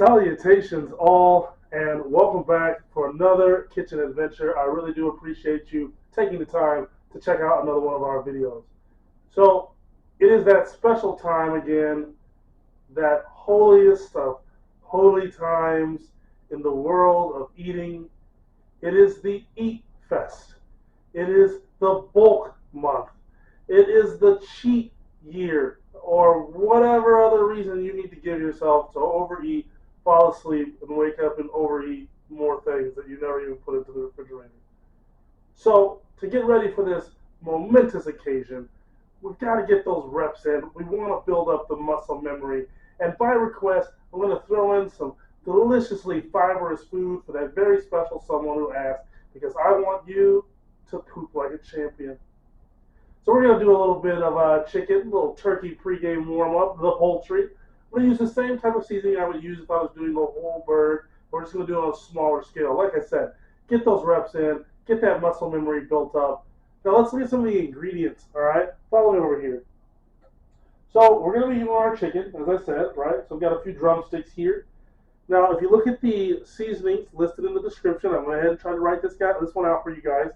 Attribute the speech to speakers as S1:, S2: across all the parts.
S1: Salutations all, and welcome back for another kitchen adventure. I really do appreciate you taking the time to check out another one of our videos. So it is that special time again, that holiest of holy times in the world of eating. It is the Eat Fest. It is the bulk month. It is the cheat year, or whatever other reason you need to give yourself to overeat, fall asleep, and wake up and overeat more things that you never even put into the refrigerator. So, to get ready for this momentous occasion, we've got to get those reps in. We want to build up the muscle memory. And by request, I'm going to throw in some deliciously fibrous food for that very special someone who asked, because I want you to poop like a champion. So we're going to do a little bit of chicken, a little turkey pregame warm-up, the poultry. I'm going to use the same type of seasoning I would use if I was doing the whole bird. We're just going to do it on a smaller scale. Like I said, get those reps in, get that muscle memory built up. Now let's look at some of the ingredients, all right? Follow me over here. So we're going to be using our chicken, as I said, right? So we've got a few drumsticks here. Now, if you look at the seasonings listed in the description, I'm going to go ahead and try to write this one out for you guys.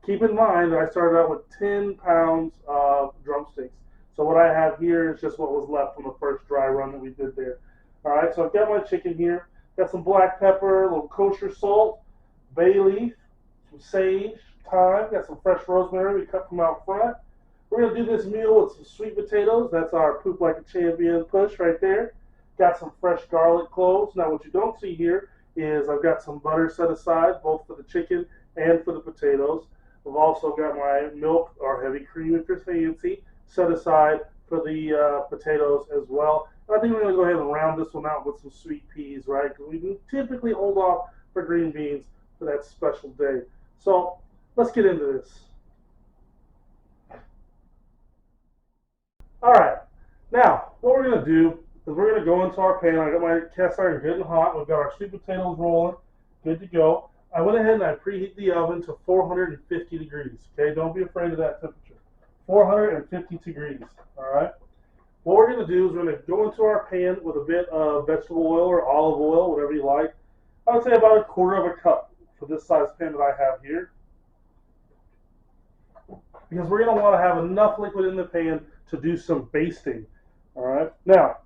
S1: Keep in mind that I started out with 10 pounds of drumsticks. So what I have here is just what was left from the first dry run that we did there. All right, so I've got my chicken here. Got some black pepper, a little kosher salt, bay leaf, some sage, thyme. Got some fresh rosemary we cut from out front. We're going to do this meal with some sweet potatoes. That's our poop like a champion push right there. Got some fresh garlic cloves. Now what you don't see here is I've got some butter set aside, both for the chicken and for the potatoes. I've also got my milk, or heavy cream if you're fancy, set aside for the potatoes as well. And I think we're going to go ahead and round this one out with some sweet peas, right? Because we can typically hold off for green beans for that special day. So let's get into this. All right. Now, what we're going to do is we're going to go into our pan. I got my cast iron getting hot. We've got our sweet potatoes rolling. Good to go. I went ahead and I preheat the oven to 450 degrees. Okay, don't be afraid of that temperature. 450 degrees. All right. What we're going to do is we're going to go into our pan with a bit of vegetable oil or olive oil, whatever you like. I would say about a quarter of a cup for this size pan that I have here, because we're going to want to have enough liquid in the pan to do some basting. All right. Now,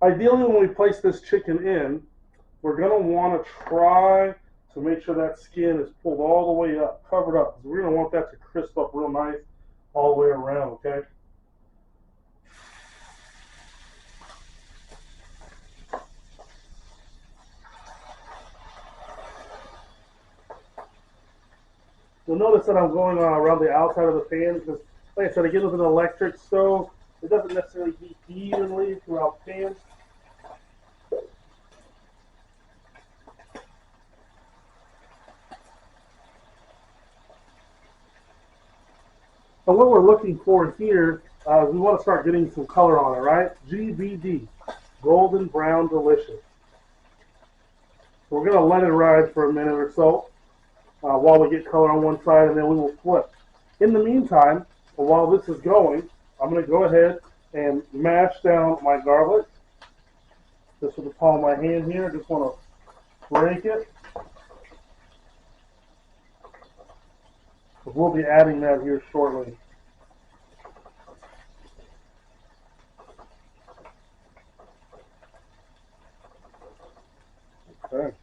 S1: ideally, when we place this chicken in, we're going to want to try to make sure that skin is pulled all the way up, covered up. We're going to want that to crisp up real nice all the way around, okay? You'll notice that I'm going around the outside of the pan because, like I said, again, with an electric stove, it doesn't necessarily heat evenly throughout the pan. And what we're looking for here, we want to start getting some color on it, right? GBD, golden brown delicious. So we're going to let it ride for a minute or so while we get color on one side, and then we will flip. In the meantime, while this is going, I'm going to go ahead and mash down my garlic. Just with the palm of my hand here, I just want to break it. We'll be adding that here shortly. Okay.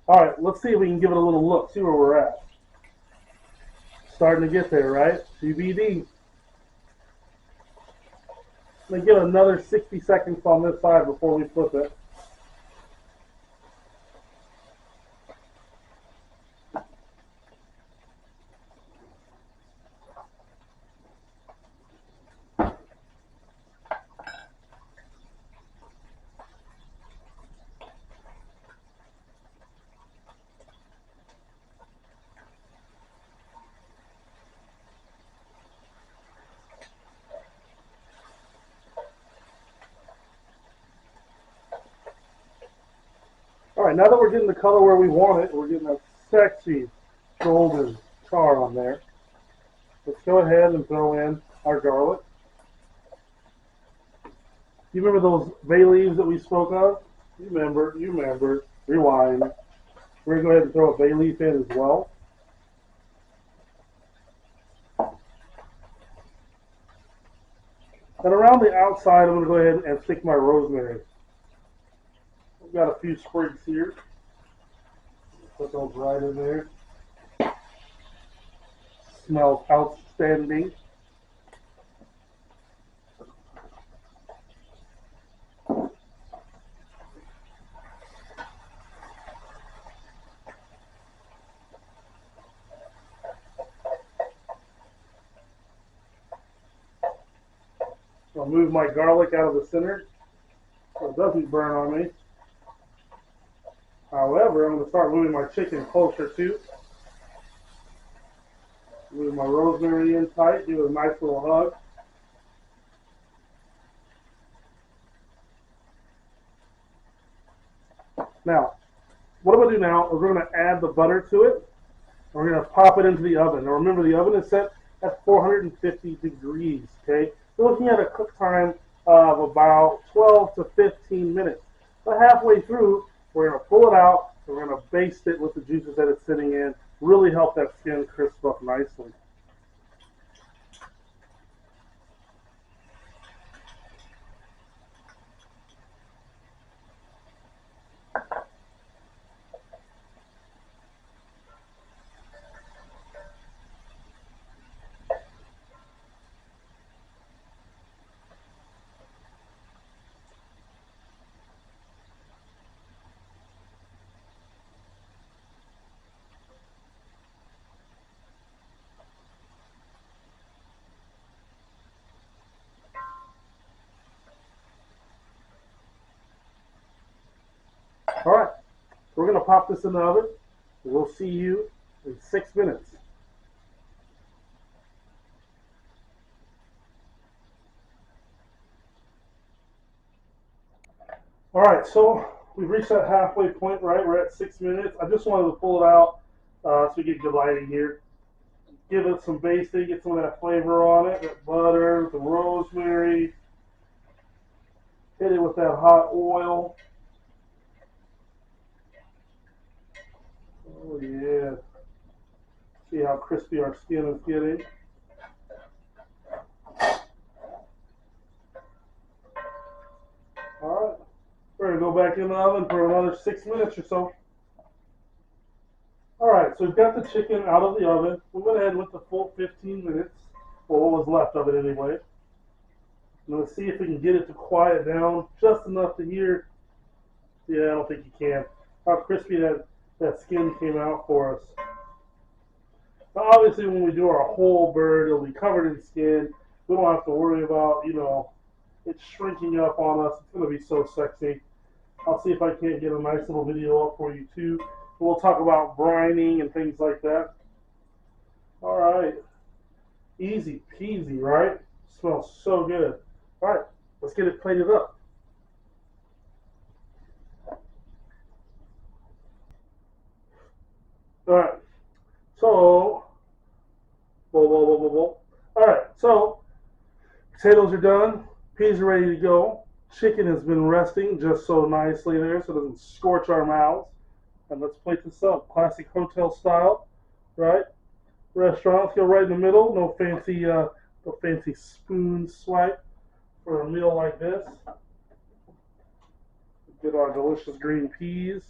S1: All right, let's see if we can give it a little look, see where we're at. Starting to get there, right? CBD. Let me give it another 60 seconds on this side before we flip it. right, now that we're getting the color where we want it, we're getting that sexy golden char on there. Let's go ahead and throw in our garlic. You remember those bay leaves that we spoke of? You remember. Rewind. We're going to go ahead and throw a bay leaf in as well. And around the outside, I'm going to go ahead and stick my rosemary. I've got a few sprigs here. Put those right in there. Smells outstanding. I'll move my garlic out of the center so it doesn't burn on me. However, I'm going to start moving my chicken closer too. Move my rosemary in tight, give it a nice little hug. Now, what I'm going to do now is we're going to add the butter to it. And we're going to pop it into the oven. Now remember, the oven is set at 450 degrees, okay? We're looking at a cook time of about 12 to 15 minutes. So halfway through, we're going to pull it out. We're going to baste it with the juices that it's sitting in. Really help that skin crisp up nicely. All right, we're going to pop this in the oven. We'll see you in 6 minutes. All right, so we've reached that halfway point, right? We're at 6 minutes. I just wanted to pull it out so we get good lighting here. Give it some basting, get some of that flavor on it, that butter, the rosemary. Hit it with that hot oil. Oh yeah. See how crispy our skin is getting. Alright. We're going to go back in the oven for another 6 minutes or so. Alright, so we've got the chicken out of the oven. We went ahead with the full 15 minutes. Well, what was left of it anyway. I'm going to see if we can get it to quiet down just enough to hear. Yeah, I don't think you can. How crispy that skin came out for us. Now, obviously, when we do our whole bird, it'll be covered in skin. We don't have to worry about, it shrinking up on us. It's going to be so sexy. I'll see if I can't get a nice little video up for you, too. We'll talk about brining and things like that. All right. Easy peasy, right? Smells so good. All right, let's get it plated up. All right, so, whoa. All right, so potatoes are done, peas are ready to go. Chicken has been resting just so nicely there so it doesn't scorch our mouths. And let's plate this up, classic hotel style, right? Restaurant, let's go right in the middle. No fancy spoon swipe for a meal like this. Get our delicious green peas.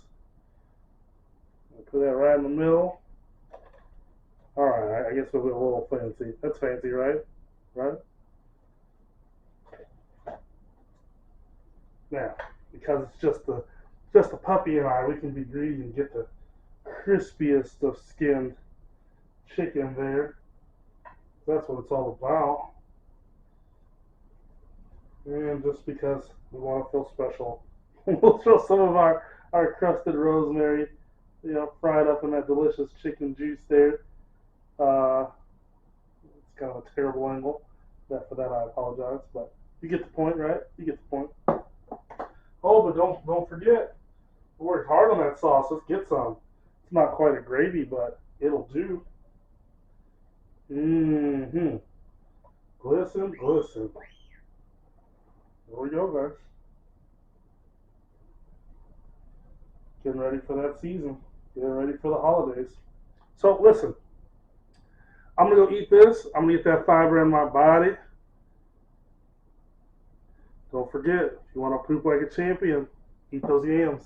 S1: Put that right in the middle. All right, I guess we'll be a little fancy. That's fancy, right? Right? Now, because it's just the puppy and I, we can be greedy and get the crispiest of skinned chicken there. That's what it's all about. And just because we want to feel special, we'll throw some of our crusted rosemary, fried up in that delicious chicken juice there. It's kind of a terrible angle. For that I apologize, but you get the point, right? You get the point. Oh, but don't forget, We worked hard on that sauce. Let's get some. It's not quite a gravy, but it'll do. Mm-hmm. Glisten, glisten. There we go, guys. Getting ready for that season. Getting ready for the holidays. So listen, I'm gonna go eat this. I'm gonna get that fiber in my body. Don't forget, if you want to poop like a champion, eat those yams.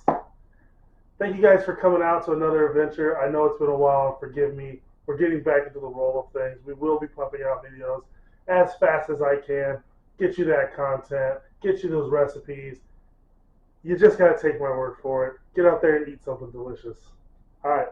S1: Thank you guys for coming out to another adventure. I know it's been a while, and forgive me. We're getting back into the roll of things. We will be pumping out videos as fast as I can. Get you that content, get you those recipes. You just gotta take my word for it. Get out there and eat something delicious. All right.